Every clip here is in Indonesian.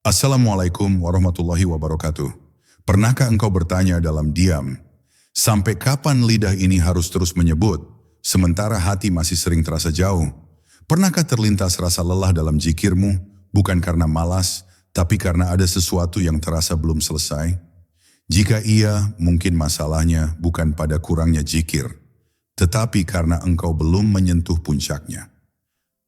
Assalamualaikum warahmatullahi wabarakatuh. Pernahkah engkau bertanya dalam diam, sampai kapan lidah ini harus terus menyebut, sementara hati masih sering terasa jauh? Pernahkah terlintas rasa lelah dalam zikirmu, bukan karena malas, tapi karena ada sesuatu yang terasa belum selesai? Jika iya, mungkin masalahnya bukan pada kurangnya zikir, tetapi karena engkau belum menyentuh puncaknya.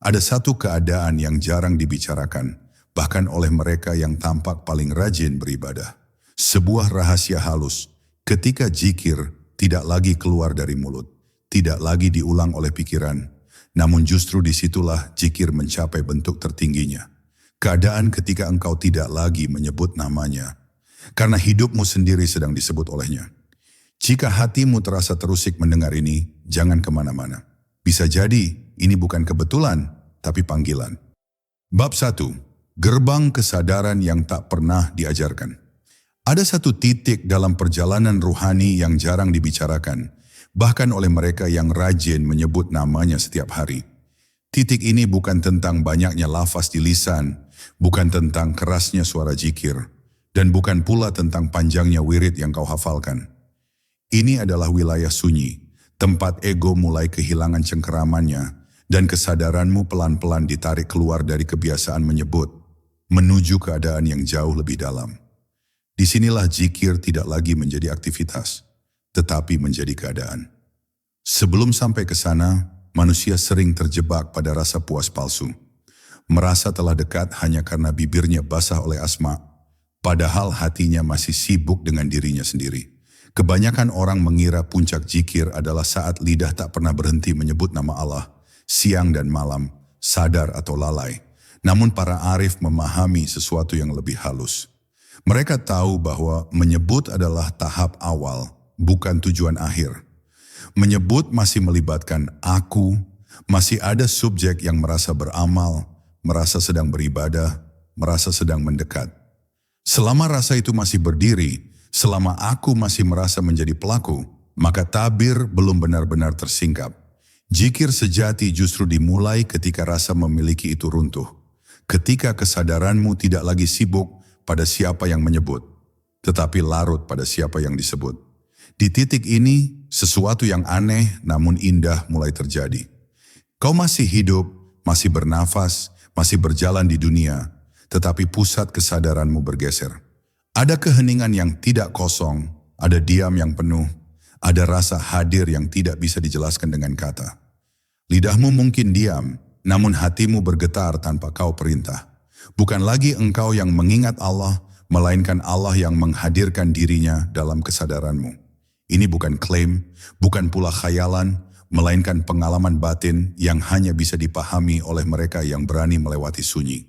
Ada satu keadaan yang jarang dibicarakan, bahkan oleh mereka yang tampak paling rajin beribadah. Sebuah rahasia halus, ketika zikir tidak lagi keluar dari mulut, tidak lagi diulang oleh pikiran, namun justru disitulah zikir mencapai bentuk tertingginya. Keadaan ketika engkau tidak lagi menyebut namanya, karena hidupmu sendiri sedang disebut olehnya. Jika hatimu terasa terusik mendengar ini, jangan kemana-mana. Bisa jadi ini bukan kebetulan, tapi panggilan. Bab 1. Gerbang kesadaran yang tak pernah diajarkan. Ada satu titik dalam perjalanan ruhani yang jarang dibicarakan, bahkan oleh mereka yang rajin menyebut namanya setiap hari. Titik ini bukan tentang banyaknya lafaz di lisan, bukan tentang kerasnya suara zikir, dan bukan pula tentang panjangnya wirid yang kau hafalkan. Ini adalah wilayah sunyi, tempat ego mulai kehilangan cengkeramannya, dan kesadaranmu pelan-pelan ditarik keluar dari kebiasaan menyebut, menuju keadaan yang jauh lebih dalam. Disinilah zikir tidak lagi menjadi aktivitas, tetapi menjadi keadaan. Sebelum sampai ke sana, manusia sering terjebak pada rasa puas palsu. Merasa telah dekat hanya karena bibirnya basah oleh asma, padahal hatinya masih sibuk dengan dirinya sendiri. Kebanyakan orang mengira puncak zikir adalah saat lidah tak pernah berhenti menyebut nama Allah, siang dan malam, sadar atau lalai. Namun para arif memahami sesuatu yang lebih halus. Mereka tahu bahwa menyebut adalah tahap awal, bukan tujuan akhir. Menyebut masih melibatkan aku, masih ada subjek yang merasa beramal, merasa sedang beribadah, merasa sedang mendekat. Selama rasa itu masih berdiri, selama aku masih merasa menjadi pelaku, maka tabir belum benar-benar tersingkap. Zikir sejati justru dimulai ketika rasa memiliki itu runtuh. Ketika kesadaranmu tidak lagi sibuk pada siapa yang menyebut, tetapi larut pada siapa yang disebut. Di titik ini, sesuatu yang aneh namun indah mulai terjadi. Kau masih hidup, masih bernafas, masih berjalan di dunia, tetapi pusat kesadaranmu bergeser. Ada keheningan yang tidak kosong, ada diam yang penuh, ada rasa hadir yang tidak bisa dijelaskan dengan kata. Lidahmu mungkin diam, namun hatimu bergetar tanpa kau perintah. Bukan lagi engkau yang mengingat Allah, melainkan Allah yang menghadirkan dirinya dalam kesadaranmu. Ini bukan klaim, bukan pula khayalan, melainkan pengalaman batin yang hanya bisa dipahami oleh mereka yang berani melewati sunyi.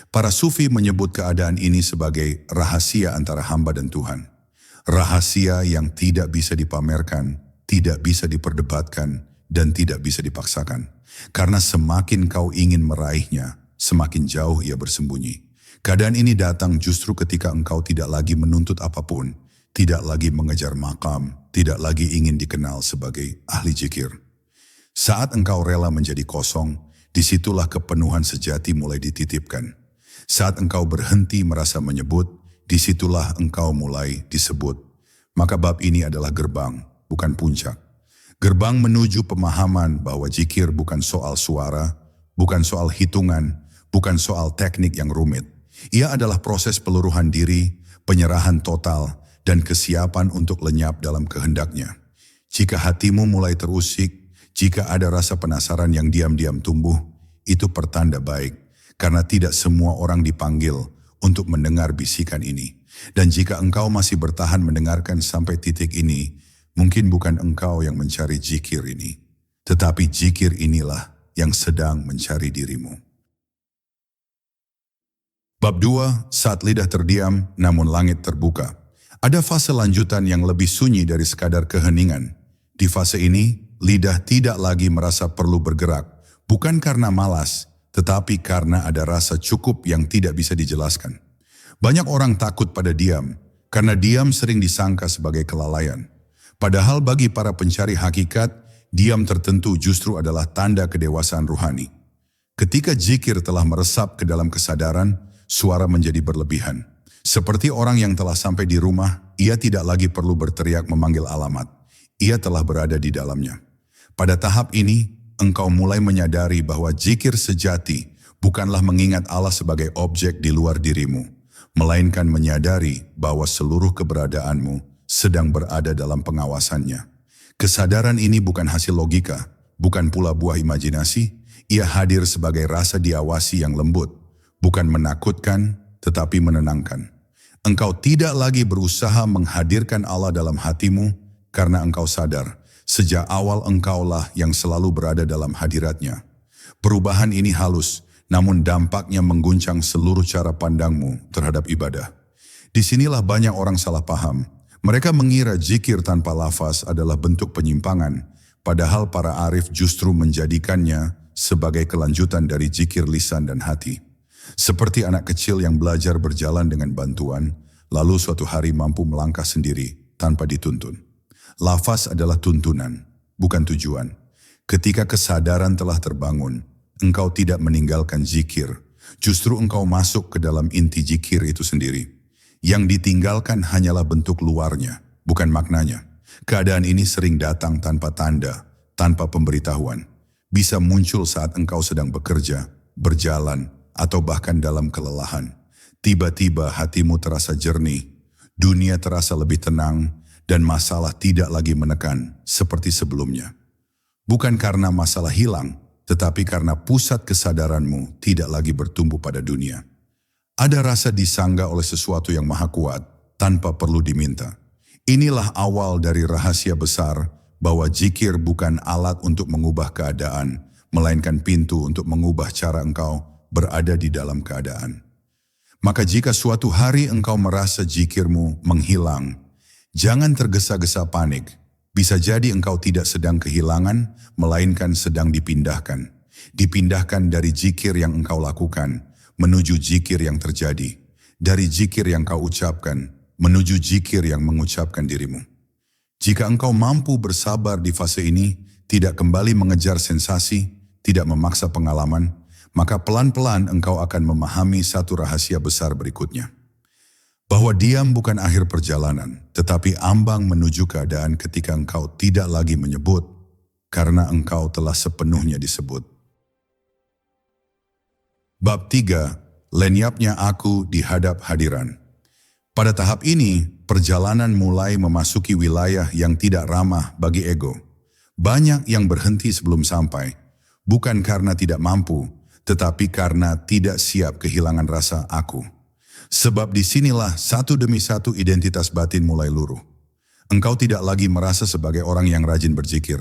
Para sufi menyebut keadaan ini sebagai rahasia antara hamba dan Tuhan. Rahasia yang tidak bisa dipamerkan, tidak bisa diperdebatkan, dan tidak bisa dipaksakan. Karena semakin kau ingin meraihnya, semakin jauh ia bersembunyi. Keadaan ini datang justru ketika engkau tidak lagi menuntut apapun, tidak lagi mengejar makam, tidak lagi ingin dikenal sebagai ahli zikir. Saat engkau rela menjadi kosong, disitulah kepenuhan sejati mulai dititipkan. Saat engkau berhenti merasa menyebut, disitulah engkau mulai disebut. Maka bab ini adalah gerbang, bukan puncak. Gerbang menuju pemahaman bahwa zikir bukan soal suara, bukan soal hitungan, bukan soal teknik yang rumit. Ia adalah proses peluruhan diri, penyerahan total, dan kesiapan untuk lenyap dalam kehendaknya. Jika hatimu mulai terusik, jika ada rasa penasaran yang diam-diam tumbuh, itu pertanda baik, karena tidak semua orang dipanggil untuk mendengar bisikan ini. Dan jika engkau masih bertahan mendengarkan sampai titik ini, mungkin bukan engkau yang mencari zikir ini, tetapi zikir inilah yang sedang mencari dirimu. Bab 2, saat lidah terdiam namun langit terbuka. Ada fase lanjutan yang lebih sunyi dari sekadar keheningan. Di fase ini, lidah tidak lagi merasa perlu bergerak, bukan karena malas, tetapi karena ada rasa cukup yang tidak bisa dijelaskan. Banyak orang takut pada diam, karena diam sering disangka sebagai kelalaian. Padahal bagi para pencari hakikat, diam tertentu justru adalah tanda kedewasaan ruhani. Ketika zikir telah meresap ke dalam kesadaran, suara menjadi berlebihan. Seperti orang yang telah sampai di rumah, ia tidak lagi perlu berteriak memanggil alamat. Ia telah berada di dalamnya. Pada tahap ini, engkau mulai menyadari bahwa zikir sejati bukanlah mengingat Allah sebagai objek di luar dirimu, melainkan menyadari bahwa seluruh keberadaanmu sedang berada dalam pengawasannya. Kesadaran ini bukan hasil logika, bukan pula buah imajinasi, ia hadir sebagai rasa diawasi yang lembut, bukan menakutkan, tetapi menenangkan. Engkau tidak lagi berusaha menghadirkan Allah dalam hatimu karena engkau sadar, sejak awal engkaulah yang selalu berada dalam hadiratnya. Perubahan ini halus, namun dampaknya mengguncang seluruh cara pandangmu terhadap ibadah. Disinilah banyak orang salah paham. Mereka mengira zikir tanpa lafaz adalah bentuk penyimpangan, padahal para arif justru menjadikannya sebagai kelanjutan dari zikir lisan dan hati. Seperti anak kecil yang belajar berjalan dengan bantuan, lalu suatu hari mampu melangkah sendiri tanpa dituntun. Lafaz adalah tuntunan, bukan tujuan. Ketika kesadaran telah terbangun, engkau tidak meninggalkan zikir, justru engkau masuk ke dalam inti zikir itu sendiri. Yang ditinggalkan hanyalah bentuk luarnya, bukan maknanya. Keadaan ini sering datang tanpa tanda, tanpa pemberitahuan. Bisa muncul saat engkau sedang bekerja, berjalan, atau bahkan dalam kelelahan. Tiba-tiba hatimu terasa jernih, dunia terasa lebih tenang, dan masalah tidak lagi menekan seperti sebelumnya. Bukan karena masalah hilang, tetapi karena pusat kesadaranmu tidak lagi bertumbuh pada dunia. Ada rasa disangga oleh sesuatu yang maha kuat, tanpa perlu diminta. Inilah awal dari rahasia besar bahwa zikir bukan alat untuk mengubah keadaan, melainkan pintu untuk mengubah cara engkau berada di dalam keadaan. Maka jika suatu hari engkau merasa zikirmu menghilang, jangan tergesa-gesa panik. Bisa jadi engkau tidak sedang kehilangan, melainkan sedang dipindahkan. Dipindahkan dari zikir yang engkau lakukan, menuju zikir yang terjadi. Dari zikir yang kau ucapkan, menuju zikir yang mengucapkan dirimu. Jika engkau mampu bersabar di fase ini, tidak kembali mengejar sensasi, tidak memaksa pengalaman, maka pelan-pelan engkau akan memahami satu rahasia besar berikutnya. Bahwa diam bukan akhir perjalanan, tetapi ambang menuju keadaan ketika engkau tidak lagi menyebut, karena engkau telah sepenuhnya disebut. Bab 3, lenyapnya aku di hadap hadiran. Pada tahap ini, perjalanan mulai memasuki wilayah yang tidak ramah bagi ego. Banyak yang berhenti sebelum sampai, bukan karena tidak mampu, tetapi karena tidak siap kehilangan rasa aku. Sebab disinilah satu demi satu identitas batin mulai luruh. Engkau tidak lagi merasa sebagai orang yang rajin berzikir,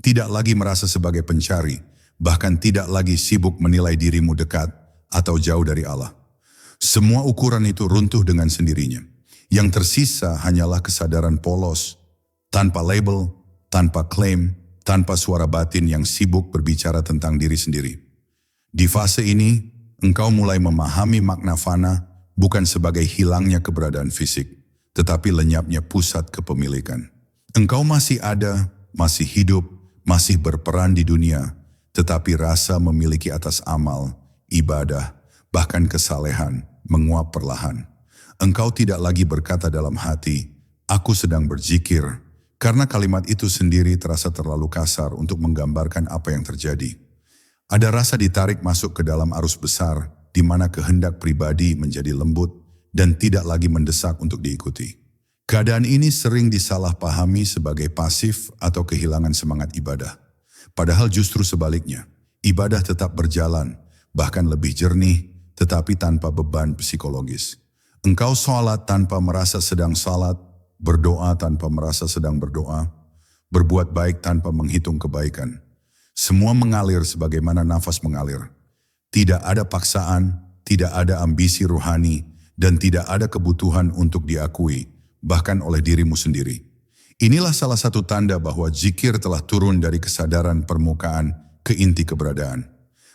tidak lagi merasa sebagai pencari, bahkan tidak lagi sibuk menilai dirimu dekat atau jauh dari Allah. Semua ukuran itu runtuh dengan sendirinya. Yang tersisa hanyalah kesadaran polos, tanpa label, tanpa klaim, tanpa suara batin yang sibuk berbicara tentang diri sendiri. Di fase ini, engkau mulai memahami makna fana bukan sebagai hilangnya keberadaan fisik, tetapi lenyapnya pusat kepemilikan. Engkau masih ada, masih hidup, masih berperan di dunia, tetapi rasa memiliki atas amal, ibadah, bahkan kesalehan, menguap perlahan. Engkau tidak lagi berkata dalam hati, aku sedang berzikir, karena kalimat itu sendiri terasa terlalu kasar untuk menggambarkan apa yang terjadi. Ada rasa ditarik masuk ke dalam arus besar, di mana kehendak pribadi menjadi lembut dan tidak lagi mendesak untuk diikuti. Keadaan ini sering disalahpahami sebagai pasif atau kehilangan semangat ibadah. Padahal justru sebaliknya, ibadah tetap berjalan, bahkan lebih jernih, tetapi tanpa beban psikologis. Engkau sholat tanpa merasa sedang sholat, berdoa tanpa merasa sedang berdoa, berbuat baik tanpa menghitung kebaikan. Semua mengalir sebagaimana nafas mengalir. Tidak ada paksaan, tidak ada ambisi rohani, dan tidak ada kebutuhan untuk diakui, bahkan oleh dirimu sendiri. Inilah salah satu tanda bahwa zikir telah turun dari kesadaran permukaan ke inti keberadaan.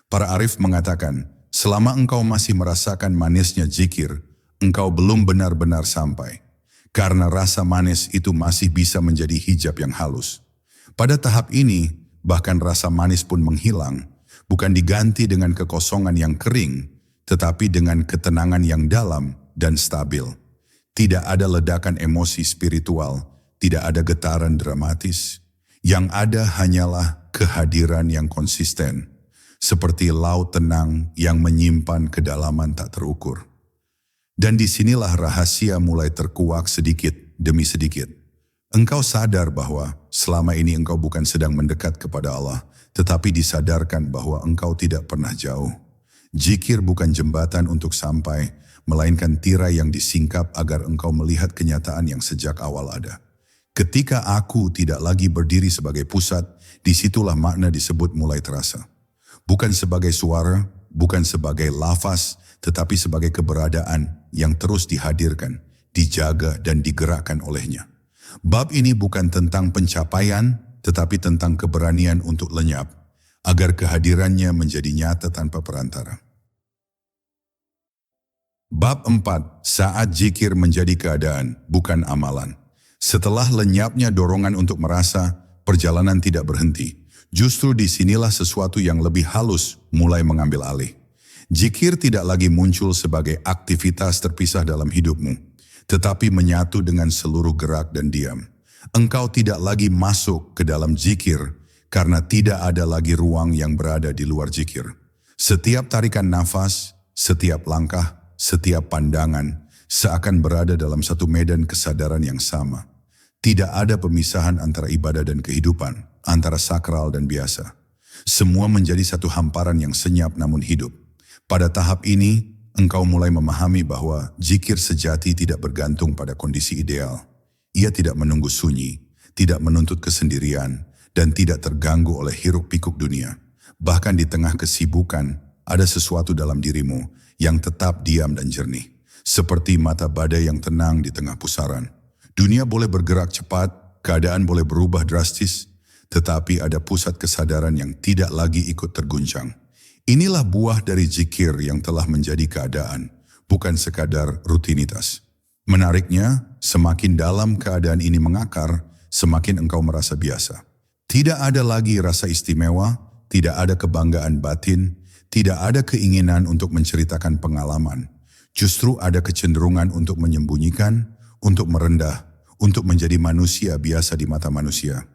Para arif mengatakan, selama engkau masih merasakan manisnya zikir, engkau belum benar-benar sampai. Karena rasa manis itu masih bisa menjadi hijab yang halus. Pada tahap ini, bahkan rasa manis pun menghilang, bukan diganti dengan kekosongan yang kering, tetapi dengan ketenangan yang dalam dan stabil. Tidak ada ledakan emosi spiritual, tidak ada getaran dramatis. Yang ada hanyalah kehadiran yang konsisten, seperti laut tenang yang menyimpan kedalaman tak terukur. Dan disinilah rahasia mulai terkuak sedikit demi sedikit. Engkau sadar bahwa selama ini engkau bukan sedang mendekat kepada Allah, tetapi disadarkan bahwa engkau tidak pernah jauh. Zikir bukan jembatan untuk sampai, melainkan tirai yang disingkap agar engkau melihat kenyataan yang sejak awal ada. Ketika aku tidak lagi berdiri sebagai pusat, disitulah makna disebut mulai terasa. Bukan sebagai suara, bukan sebagai lafaz, tetapi sebagai keberadaan yang terus dihadirkan, dijaga dan digerakkan olehnya. Bab ini bukan tentang pencapaian, tetapi tentang keberanian untuk lenyap, agar kehadirannya menjadi nyata tanpa perantara. Bab 4. Saat zikir menjadi keadaan, bukan amalan. Setelah lenyapnya dorongan untuk merasa, perjalanan tidak berhenti. Justru disinilah sesuatu yang lebih halus mulai mengambil alih. Zikir tidak lagi muncul sebagai aktivitas terpisah dalam hidupmu, tetapi menyatu dengan seluruh gerak dan diam. Engkau tidak lagi masuk ke dalam zikir karena tidak ada lagi ruang yang berada di luar zikir. Setiap tarikan nafas, setiap langkah, setiap pandangan seakan berada dalam satu medan kesadaran yang sama. Tidak ada pemisahan antara ibadah dan kehidupan, antara sakral dan biasa. Semua menjadi satu hamparan yang senyap namun hidup. Pada tahap ini, engkau mulai memahami bahwa zikir sejati tidak bergantung pada kondisi ideal. Ia tidak menunggu sunyi, tidak menuntut kesendirian, dan tidak terganggu oleh hiruk-pikuk dunia. Bahkan di tengah kesibukan, ada sesuatu dalam dirimu yang tetap diam dan jernih. Seperti mata badai yang tenang di tengah pusaran. Dunia boleh bergerak cepat, keadaan boleh berubah drastis, tetapi ada pusat kesadaran yang tidak lagi ikut terguncang. Inilah buah dari zikir yang telah menjadi keadaan, bukan sekadar rutinitas. Menariknya, semakin dalam keadaan ini mengakar, semakin engkau merasa biasa. Tidak ada lagi rasa istimewa, tidak ada kebanggaan batin, tidak ada keinginan untuk menceritakan pengalaman. Justru ada kecenderungan untuk menyembunyikan, untuk merendah, untuk menjadi manusia biasa di mata manusia.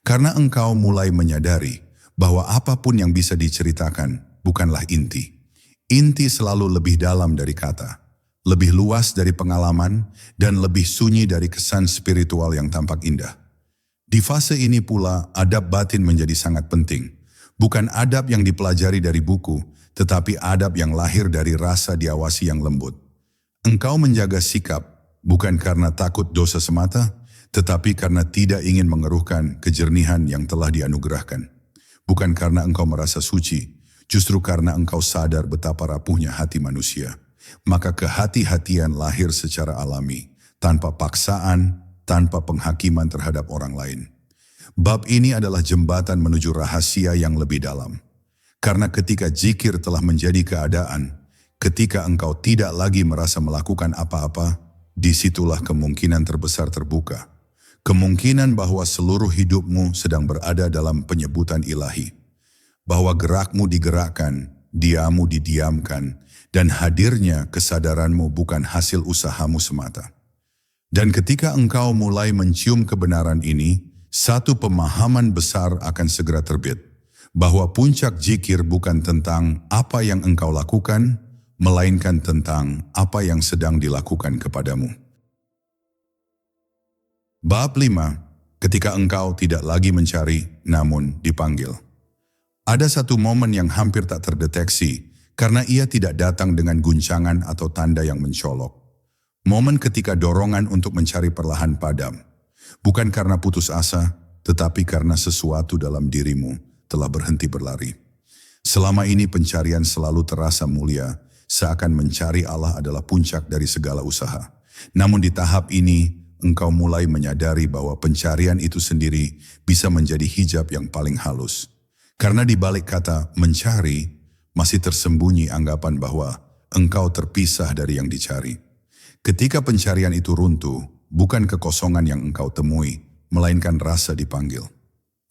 Karena engkau mulai menyadari bahwa apapun yang bisa diceritakan bukanlah inti. Inti selalu lebih dalam dari kata, lebih luas dari pengalaman, dan lebih sunyi dari kesan spiritual yang tampak indah. Di fase ini pula, adab batin menjadi sangat penting. Bukan adab yang dipelajari dari buku, tetapi adab yang lahir dari rasa diawasi yang lembut. Engkau menjaga sikap, bukan karena takut dosa semata, tetapi karena tidak ingin mengeruhkan kejernihan yang telah dianugerahkan. Bukan karena engkau merasa suci, justru karena engkau sadar betapa rapuhnya hati manusia. Maka kehati-hatian lahir secara alami, tanpa paksaan, tanpa penghakiman terhadap orang lain. Bab ini adalah jembatan menuju rahasia yang lebih dalam. Karena ketika zikir telah menjadi keadaan, ketika engkau tidak lagi merasa melakukan apa-apa, disitulah kemungkinan terbesar terbuka. Kemungkinan bahwa seluruh hidupmu sedang berada dalam penyebutan ilahi. Bahwa gerakmu digerakkan, diammu didiamkan, dan hadirnya kesadaranmu bukan hasil usahamu semata. Dan ketika engkau mulai mencium kebenaran ini, satu pemahaman besar akan segera terbit. Bahwa puncak zikir bukan tentang apa yang engkau lakukan, melainkan tentang apa yang sedang dilakukan kepadamu. Bab 5. Ketika engkau tidak lagi mencari, namun dipanggil. Ada satu momen yang hampir tak terdeteksi, karena ia tidak datang dengan guncangan atau tanda yang mencolok. Momen ketika dorongan untuk mencari perlahan padam. Bukan karena putus asa, tetapi karena sesuatu dalam dirimu telah berhenti berlari. Selama ini pencarian selalu terasa mulia, seakan mencari Allah adalah puncak dari segala usaha. Namun di tahap ini, engkau mulai menyadari bahwa pencarian itu sendiri bisa menjadi hijab yang paling halus. Karena di balik kata mencari, masih tersembunyi anggapan bahwa engkau terpisah dari yang dicari. Ketika pencarian itu runtuh, bukan kekosongan yang engkau temui, melainkan rasa dipanggil.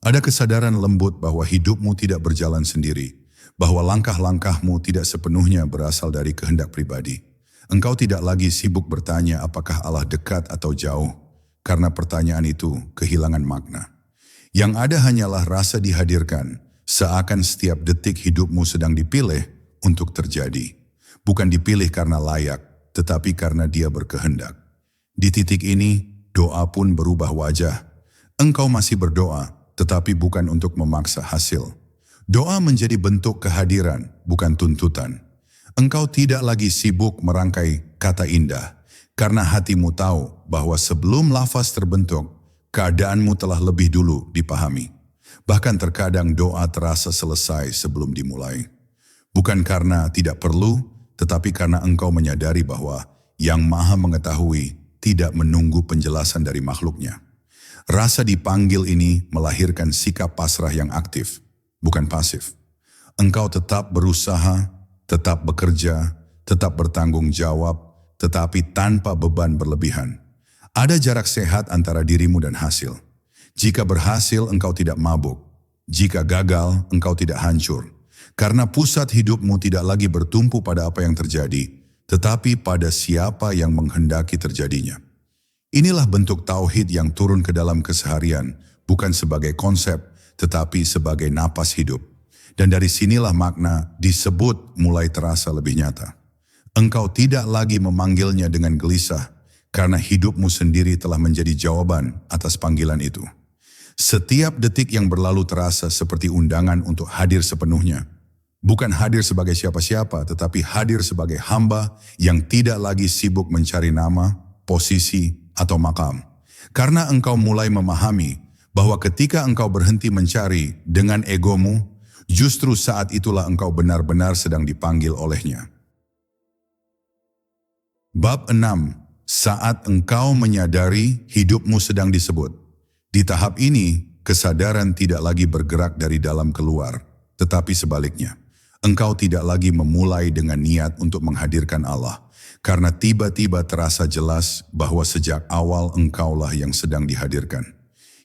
Ada kesadaran lembut bahwa hidupmu tidak berjalan sendiri, bahwa langkah-langkahmu tidak sepenuhnya berasal dari kehendak pribadi. Engkau tidak lagi sibuk bertanya apakah Allah dekat atau jauh, karena pertanyaan itu kehilangan makna. Yang ada hanyalah rasa dihadirkan, seakan setiap detik hidupmu sedang dipilih untuk terjadi. Bukan dipilih karena layak, tetapi karena Dia berkehendak. Di titik ini, doa pun berubah wajah. Engkau masih berdoa, tetapi bukan untuk memaksa hasil. Doa menjadi bentuk kehadiran, bukan tuntutan. Engkau tidak lagi sibuk merangkai kata indah, karena hatimu tahu bahwa sebelum lafaz terbentuk, keadaanmu telah lebih dulu dipahami. Bahkan terkadang doa terasa selesai sebelum dimulai. Bukan karena tidak perlu, tetapi karena engkau menyadari bahwa Yang Maha Mengetahui tidak menunggu penjelasan dari makhluknya. Rasa dipanggil ini melahirkan sikap pasrah yang aktif, bukan pasif. Engkau tetap berusaha, tetap bekerja, tetap bertanggung jawab, tetapi tanpa beban berlebihan. Ada jarak sehat antara dirimu dan hasil. Jika berhasil, engkau tidak mabuk. Jika gagal, engkau tidak hancur. Karena pusat hidupmu tidak lagi bertumpu pada apa yang terjadi, tetapi pada siapa yang menghendaki terjadinya. Inilah bentuk tauhid yang turun ke dalam keseharian, bukan sebagai konsep, tetapi sebagai napas hidup. Dan dari sinilah makna disebut mulai terasa lebih nyata. Engkau tidak lagi memanggilnya dengan gelisah, karena hidupmu sendiri telah menjadi jawaban atas panggilan itu. Setiap detik yang berlalu terasa seperti undangan untuk hadir sepenuhnya. Bukan hadir sebagai siapa-siapa, tetapi hadir sebagai hamba yang tidak lagi sibuk mencari nama, posisi, atau makam. Karena engkau mulai memahami bahwa ketika engkau berhenti mencari dengan egomu, justru saat itulah engkau benar-benar sedang dipanggil olehnya. Bab 6. Saat engkau menyadari hidupmu sedang disebut. Di tahap ini, kesadaran tidak lagi bergerak dari dalam keluar, tetapi sebaliknya. Engkau tidak lagi memulai dengan niat untuk menghadirkan Allah, karena tiba-tiba terasa jelas bahwa sejak awal engkaulah yang sedang dihadirkan.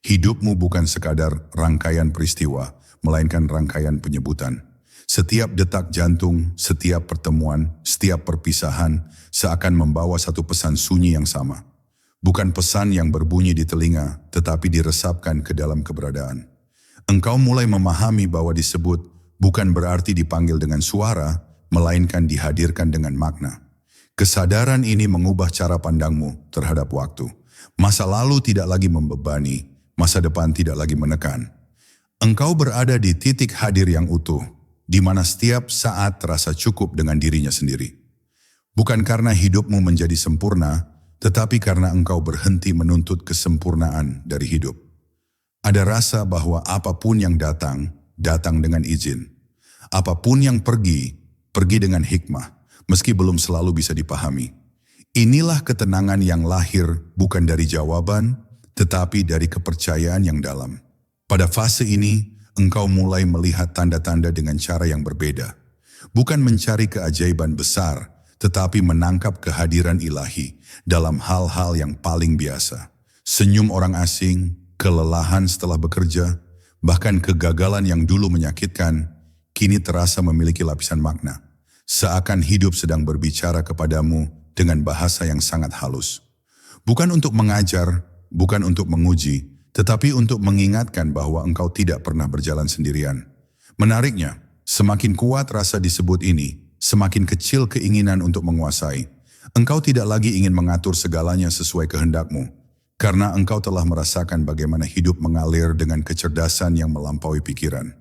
Hidupmu bukan sekadar rangkaian peristiwa, melainkan rangkaian penyebutan. Setiap detak jantung, setiap pertemuan, setiap perpisahan seakan membawa satu pesan sunyi yang sama. Bukan pesan yang berbunyi di telinga, tetapi diresapkan ke dalam keberadaan. Engkau mulai memahami bahwa disebut bukan berarti dipanggil dengan suara, melainkan dihadirkan dengan makna. Kesadaran ini mengubah cara pandangmu terhadap waktu. Masa lalu tidak lagi membebani, masa depan tidak lagi menekan. Engkau berada di titik hadir yang utuh, di mana setiap saat terasa cukup dengan dirinya sendiri. Bukan karena hidupmu menjadi sempurna, tetapi karena engkau berhenti menuntut kesempurnaan dari hidup. Ada rasa bahwa apapun yang datang, datang dengan izin. Apapun yang pergi, pergi dengan hikmah, meski belum selalu bisa dipahami. Inilah ketenangan yang lahir bukan dari jawaban, tetapi dari kepercayaan yang dalam. Pada fase ini, engkau mulai melihat tanda-tanda dengan cara yang berbeda. Bukan mencari keajaiban besar, tetapi menangkap kehadiran ilahi dalam hal-hal yang paling biasa. Senyum orang asing, kelelahan setelah bekerja, bahkan kegagalan yang dulu menyakitkan, kini terasa memiliki lapisan makna. Seakan hidup sedang berbicara kepadamu dengan bahasa yang sangat halus. Bukan untuk mengajar, bukan untuk menguji, tetapi untuk mengingatkan bahwa engkau tidak pernah berjalan sendirian. Menariknya, semakin kuat rasa disebut ini, semakin kecil keinginan untuk menguasai. Engkau tidak lagi ingin mengatur segalanya sesuai kehendakmu, karena engkau telah merasakan bagaimana hidup mengalir dengan kecerdasan yang melampaui pikiran.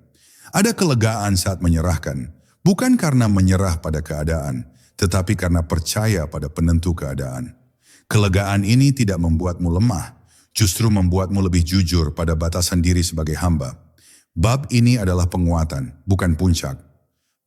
Ada kelegaan saat menyerahkan, bukan karena menyerah pada keadaan, tetapi karena percaya pada penentu keadaan. Kelegaan ini tidak membuatmu lemah, justru membuatmu lebih jujur pada batasan diri sebagai hamba. Bab ini adalah penguatan, bukan puncak.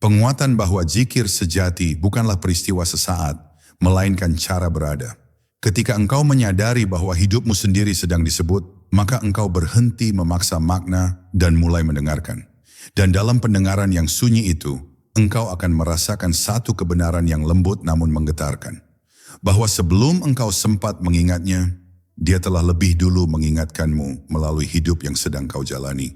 Penguatan bahwa zikir sejati bukanlah peristiwa sesaat, melainkan cara berada. Ketika engkau menyadari bahwa hidupmu sendiri sedang disebut, maka engkau berhenti memaksa makna dan mulai mendengarkan. Dan dalam pendengaran yang sunyi itu, engkau akan merasakan satu kebenaran yang lembut namun menggetarkan. Bahwa sebelum engkau sempat mengingatnya, Dia telah lebih dulu mengingatkanmu melalui hidup yang sedang kau jalani.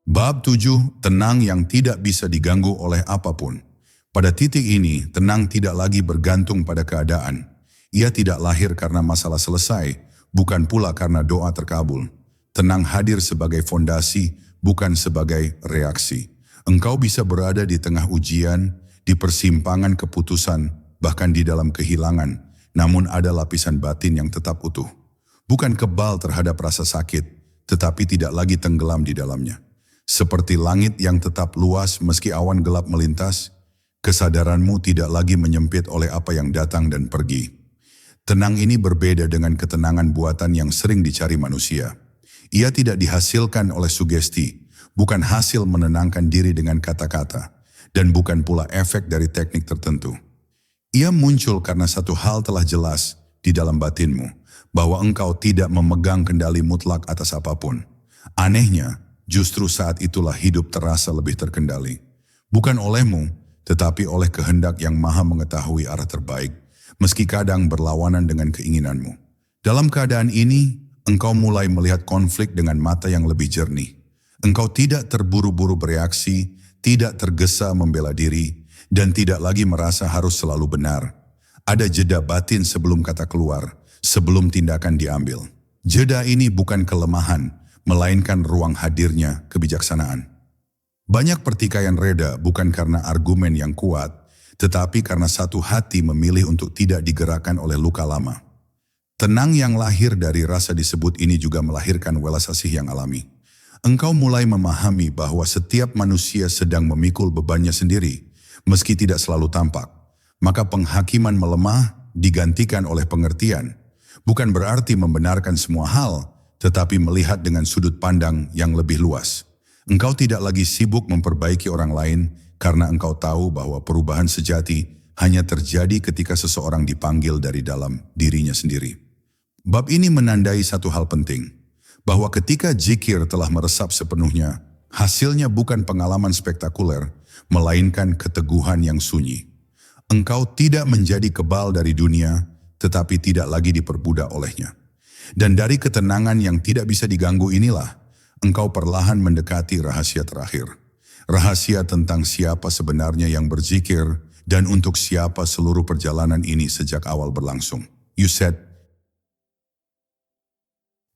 Bab 7, tenang yang tidak bisa diganggu oleh apapun. Pada titik ini, tenang tidak lagi bergantung pada keadaan. Ia tidak lahir karena masalah selesai, bukan pula karena doa terkabul. Tenang hadir sebagai fondasi, bukan sebagai reaksi. Engkau bisa berada di tengah ujian, di persimpangan keputusan, bahkan di dalam kehilangan, namun ada lapisan batin yang tetap utuh. Bukan kebal terhadap rasa sakit, tetapi tidak lagi tenggelam di dalamnya. Seperti langit yang tetap luas meski awan gelap melintas, kesadaranmu tidak lagi menyempit oleh apa yang datang dan pergi. Tenang ini berbeda dengan ketenangan buatan yang sering dicari manusia. Ia tidak dihasilkan oleh sugesti, bukan hasil menenangkan diri dengan kata-kata, dan bukan pula efek dari teknik tertentu. Ia muncul karena satu hal telah jelas di dalam batinmu, bahwa engkau tidak memegang kendali mutlak atas apapun. Anehnya, justru saat itulah hidup terasa lebih terkendali. Bukan olehmu, tetapi oleh kehendak yang maha mengetahui arah terbaik, meski kadang berlawanan dengan keinginanmu. Dalam keadaan ini, engkau mulai melihat konflik dengan mata yang lebih jernih. Engkau tidak terburu-buru bereaksi, tidak tergesa membela diri, dan tidak lagi merasa harus selalu benar. Ada jeda batin sebelum kata keluar, sebelum tindakan diambil. Jeda ini bukan kelemahan, melainkan ruang hadirnya kebijaksanaan. Banyak pertikaian reda bukan karena argumen yang kuat, tetapi karena satu hati memilih untuk tidak digerakkan oleh luka lama. Tenang yang lahir dari rasa disebut ini juga melahirkan welas asih yang alami. Engkau mulai memahami bahwa setiap manusia sedang memikul bebannya sendiri, meski tidak selalu tampak. Maka penghakiman melemah digantikan oleh pengertian. Bukan berarti membenarkan semua hal, tetapi melihat dengan sudut pandang yang lebih luas. Engkau tidak lagi sibuk memperbaiki orang lain karena engkau tahu bahwa perubahan sejati hanya terjadi ketika seseorang dipanggil dari dalam dirinya sendiri. Bab ini menandai satu hal penting, bahwa ketika zikir telah meresap sepenuhnya, hasilnya bukan pengalaman spektakuler, melainkan keteguhan yang sunyi. Engkau tidak menjadi kebal dari dunia, tetapi tidak lagi diperbudak olehnya. Dan dari ketenangan yang tidak bisa diganggu inilah, engkau perlahan mendekati rahasia terakhir. Rahasia tentang siapa sebenarnya yang berzikir dan untuk siapa seluruh perjalanan ini sejak awal berlangsung. You said.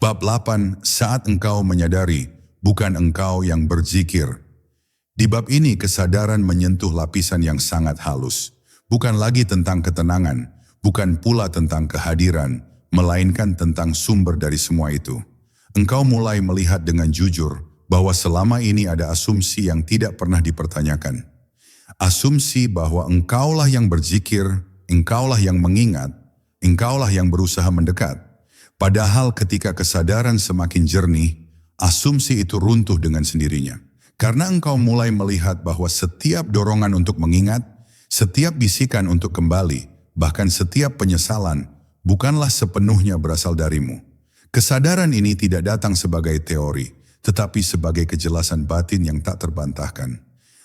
Bab 8, saat engkau menyadari, bukan engkau yang berzikir. Di bab ini kesadaran menyentuh lapisan yang sangat halus. Bukan lagi tentang ketenangan, bukan pula tentang kehadiran, melainkan tentang sumber dari semua itu. Engkau mulai melihat dengan jujur bahwa selama ini ada asumsi yang tidak pernah dipertanyakan. Asumsi bahwa engkaulah yang berzikir, engkaulah yang mengingat, engkaulah yang berusaha mendekat. Padahal ketika kesadaran semakin jernih, asumsi itu runtuh dengan sendirinya. Karena engkau mulai melihat bahwa setiap dorongan untuk mengingat, setiap bisikan untuk kembali, bahkan setiap penyesalan, bukanlah sepenuhnya berasal darimu. Kesadaran ini tidak datang sebagai teori, tetapi sebagai kejelasan batin yang tak terbantahkan.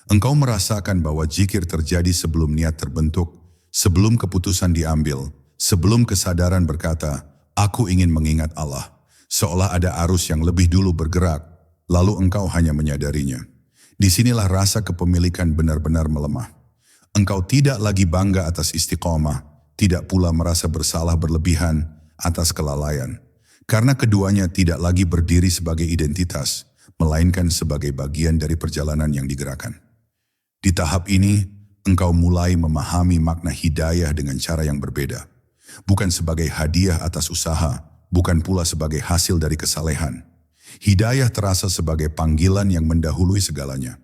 Engkau merasakan bahwa zikir terjadi sebelum niat terbentuk, sebelum keputusan diambil, sebelum kesadaran berkata, aku ingin mengingat Allah. Seolah ada arus yang lebih dulu bergerak, lalu engkau hanya menyadarinya. Disinilah rasa kepemilikan benar-benar melemah. Engkau tidak lagi bangga atas istiqomah, tidak pula merasa bersalah berlebihan atas kelalaian. Karena keduanya tidak lagi berdiri sebagai identitas, melainkan sebagai bagian dari perjalanan yang digerakkan. Di tahap ini, engkau mulai memahami makna hidayah dengan cara yang berbeda. Bukan sebagai hadiah atas usaha, bukan pula sebagai hasil dari kesalehan. Hidayah terasa sebagai panggilan yang mendahului segalanya.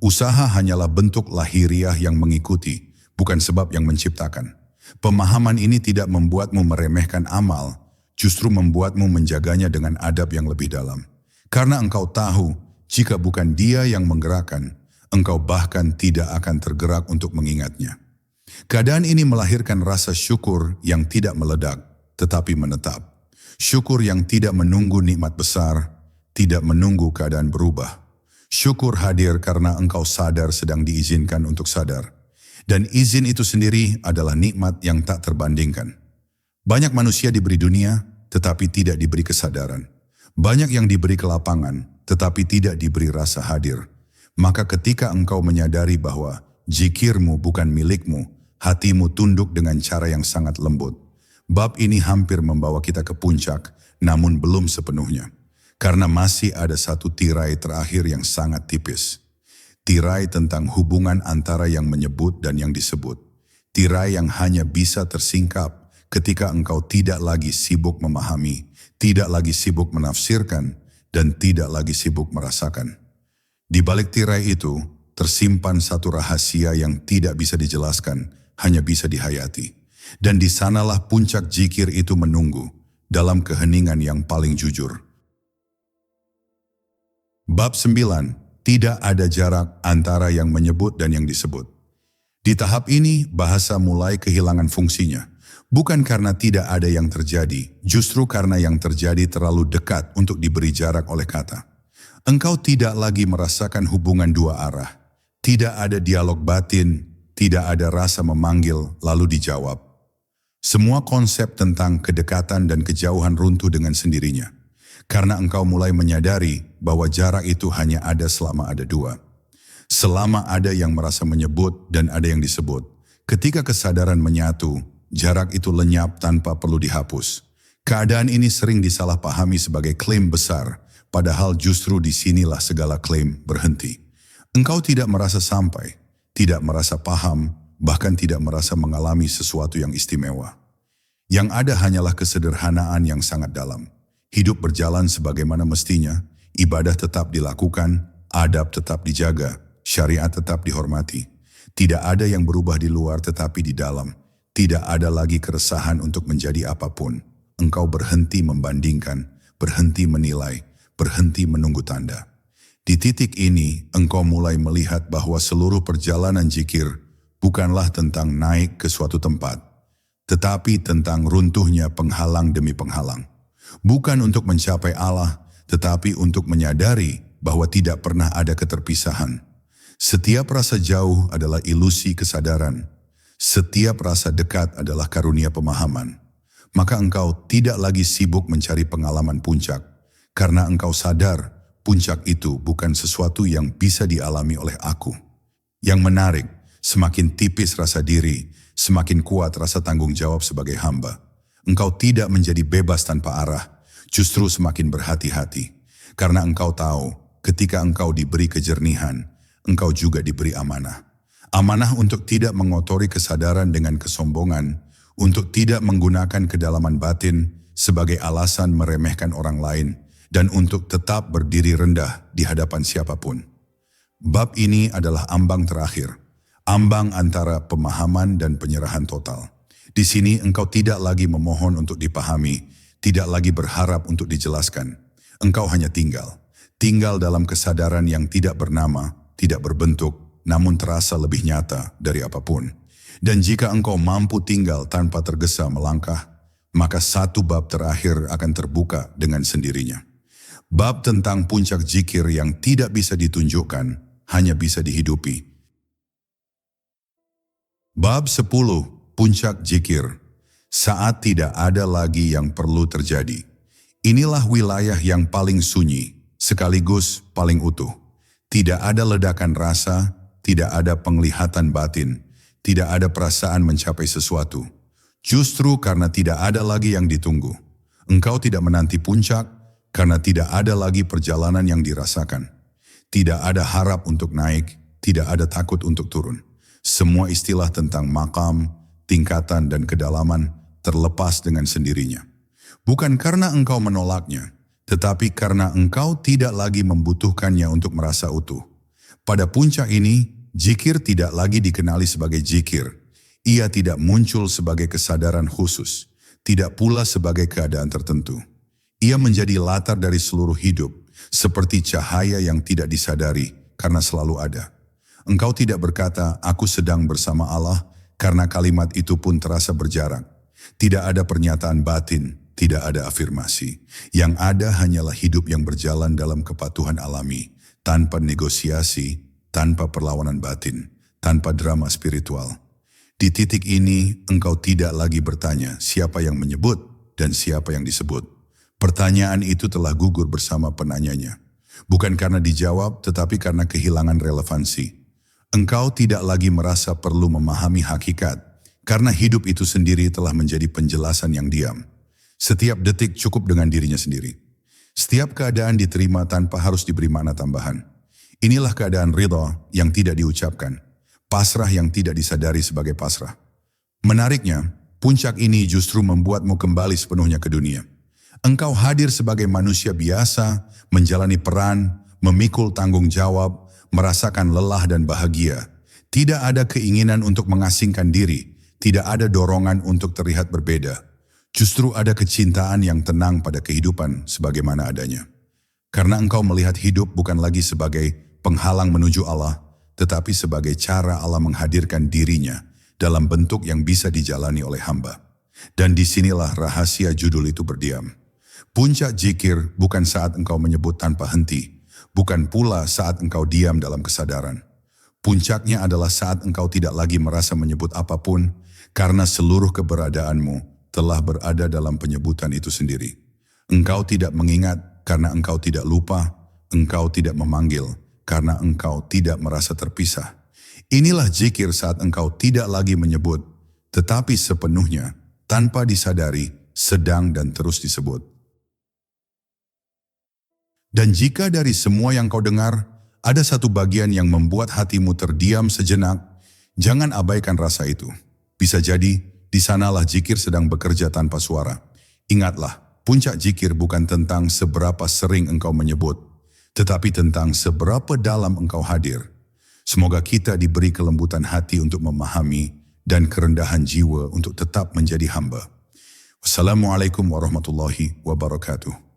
Usaha hanyalah bentuk lahiriah yang mengikuti, bukan sebab yang menciptakan. Pemahaman ini tidak membuatmu meremehkan amal, justru membuatmu menjaganya dengan adab yang lebih dalam. Karena engkau tahu, jika bukan Dia yang menggerakkan, engkau bahkan tidak akan tergerak untuk mengingatnya. Keadaan ini melahirkan rasa syukur yang tidak meledak, tetapi menetap. Syukur yang tidak menunggu nikmat besar, tidak menunggu keadaan berubah. Syukur hadir karena engkau sadar sedang diizinkan untuk sadar. Dan izin itu sendiri adalah nikmat yang tak terbandingkan. Banyak manusia diberi dunia, tetapi tidak diberi kesadaran. Banyak yang diberi kelapangan, tetapi tidak diberi rasa hadir. Maka ketika engkau menyadari bahwa zikirmu bukan milikmu, hatimu tunduk dengan cara yang sangat lembut. Bab ini hampir membawa kita ke puncak, namun belum sepenuhnya. Karena masih ada satu tirai terakhir yang sangat tipis. Tirai tentang hubungan antara yang menyebut dan yang disebut. Tirai yang hanya bisa tersingkap ketika engkau tidak lagi sibuk memahami, tidak lagi sibuk menafsirkan, dan tidak lagi sibuk merasakan. Di balik tirai itu, tersimpan satu rahasia yang tidak bisa dijelaskan, hanya bisa dihayati. Dan di sanalah puncak zikir itu menunggu, dalam keheningan yang paling jujur. Bab 9. Tidak ada jarak antara yang menyebut dan yang disebut. Di tahap ini, bahasa mulai kehilangan fungsinya. Bukan karena tidak ada yang terjadi, justru karena yang terjadi terlalu dekat untuk diberi jarak oleh kata. Engkau tidak lagi merasakan hubungan dua arah. Tidak ada dialog batin, tidak ada rasa memanggil lalu dijawab. Semua konsep tentang kedekatan dan kejauhan runtuh dengan sendirinya. Karena engkau mulai menyadari bahwa jarak itu hanya ada selama ada dua. Selama ada yang merasa menyebut dan ada yang disebut. Ketika kesadaran menyatu, jarak itu lenyap tanpa perlu dihapus. Keadaan ini sering disalahpahami sebagai klaim besar, padahal justru disinilah segala klaim berhenti. Engkau tidak merasa sampai, tidak merasa paham, bahkan tidak merasa mengalami sesuatu yang istimewa. Yang ada hanyalah kesederhanaan yang sangat dalam. Hidup berjalan sebagaimana mestinya, ibadah tetap dilakukan, adab tetap dijaga, syariat tetap dihormati. Tidak ada yang berubah di luar tetapi di dalam. Tidak ada lagi keresahan untuk menjadi apapun. Engkau berhenti membandingkan, berhenti menilai, berhenti menunggu tanda. Di titik ini, engkau mulai melihat bahwa seluruh perjalanan zikir bukanlah tentang naik ke suatu tempat, tetapi tentang runtuhnya penghalang demi penghalang. Bukan untuk mencapai Allah, tetapi untuk menyadari bahwa tidak pernah ada keterpisahan. Setiap rasa jauh adalah ilusi kesadaran. Setiap rasa dekat adalah karunia pemahaman. Maka engkau tidak lagi sibuk mencari pengalaman puncak, karena engkau sadar puncak itu bukan sesuatu yang bisa dialami oleh aku. Yang menarik, semakin tipis rasa diri, semakin kuat rasa tanggung jawab sebagai hamba. Engkau tidak menjadi bebas tanpa arah, justru semakin berhati-hati. Karena engkau tahu, ketika engkau diberi kejernihan, engkau juga diberi amanah. Amanah untuk tidak mengotori kesadaran dengan kesombongan, untuk tidak menggunakan kedalaman batin sebagai alasan meremehkan orang lain, dan untuk tetap berdiri rendah di hadapan siapapun. Bab ini adalah ambang terakhir, ambang antara pemahaman dan penyerahan total. Di sini engkau tidak lagi memohon untuk dipahami, tidak lagi berharap untuk dijelaskan. Engkau hanya tinggal dalam kesadaran yang tidak bernama, tidak berbentuk, namun terasa lebih nyata dari apapun. Dan jika engkau mampu tinggal tanpa tergesa melangkah, maka satu bab terakhir akan terbuka dengan sendirinya. Bab tentang puncak zikir yang tidak bisa ditunjukkan, hanya bisa dihidupi. Bab 10. Puncak zikir. Saat tidak ada lagi yang perlu terjadi. Inilah wilayah yang paling sunyi, sekaligus paling utuh. Tidak ada ledakan rasa, tidak ada penglihatan batin, tidak ada perasaan mencapai sesuatu. Justru karena tidak ada lagi yang ditunggu. Engkau tidak menanti puncak, karena tidak ada lagi perjalanan yang dirasakan. Tidak ada harap untuk naik, tidak ada takut untuk turun. Semua istilah tentang makam, tingkatan dan kedalaman terlepas dengan sendirinya. Bukan karena engkau menolaknya, tetapi karena engkau tidak lagi membutuhkannya untuk merasa utuh. Pada puncak ini, zikir tidak lagi dikenali sebagai zikir. Ia tidak muncul sebagai kesadaran khusus, tidak pula sebagai keadaan tertentu. Ia menjadi latar dari seluruh hidup, seperti cahaya yang tidak disadari karena selalu ada. Engkau tidak berkata, "Aku sedang bersama Allah," karena kalimat itu pun terasa berjarak. Tidak ada pernyataan batin, tidak ada afirmasi. Yang ada hanyalah hidup yang berjalan dalam kepatuhan alami, tanpa negosiasi, tanpa perlawanan batin, tanpa drama spiritual. Di titik ini, engkau tidak lagi bertanya siapa yang menyebut dan siapa yang disebut. Pertanyaan itu telah gugur bersama penanyanya. Bukan karena dijawab, tetapi karena kehilangan relevansi. Engkau tidak lagi merasa perlu memahami hakikat, karena hidup itu sendiri telah menjadi penjelasan yang diam. Setiap detik cukup dengan dirinya sendiri. Setiap keadaan diterima tanpa harus diberi makna tambahan. Inilah keadaan ridha yang tidak diucapkan, pasrah yang tidak disadari sebagai pasrah. Menariknya, puncak ini justru membuatmu kembali sepenuhnya ke dunia. Engkau hadir sebagai manusia biasa, menjalani peran, memikul tanggung jawab, merasakan lelah dan bahagia. Tidak ada keinginan untuk mengasingkan diri, tidak ada dorongan untuk terlihat berbeda. Justru ada kecintaan yang tenang pada kehidupan sebagaimana adanya. Karena engkau melihat hidup bukan lagi sebagai penghalang menuju Allah, tetapi sebagai cara Allah menghadirkan dirinya dalam bentuk yang bisa dijalani oleh hamba. Dan disinilah rahasia judul itu berdiam. Puncak zikir bukan saat engkau menyebut tanpa henti, bukan pula saat engkau diam dalam kesadaran. Puncaknya adalah saat engkau tidak lagi merasa menyebut apapun, karena seluruh keberadaanmu telah berada dalam penyebutan itu sendiri. Engkau tidak mengingat karena engkau tidak lupa, engkau tidak memanggil karena engkau tidak merasa terpisah. Inilah zikir saat engkau tidak lagi menyebut, tetapi sepenuhnya, tanpa disadari, sedang dan terus disebut. Dan jika dari semua yang kau dengar, ada satu bagian yang membuat hatimu terdiam sejenak, jangan abaikan rasa itu. Bisa jadi, di sanalah zikir sedang bekerja tanpa suara. Ingatlah, puncak zikir bukan tentang seberapa sering engkau menyebut, tetapi tentang seberapa dalam engkau hadir. Semoga kita diberi kelembutan hati untuk memahami dan kerendahan jiwa untuk tetap menjadi hamba. Wassalamualaikum warahmatullahi wabarakatuh.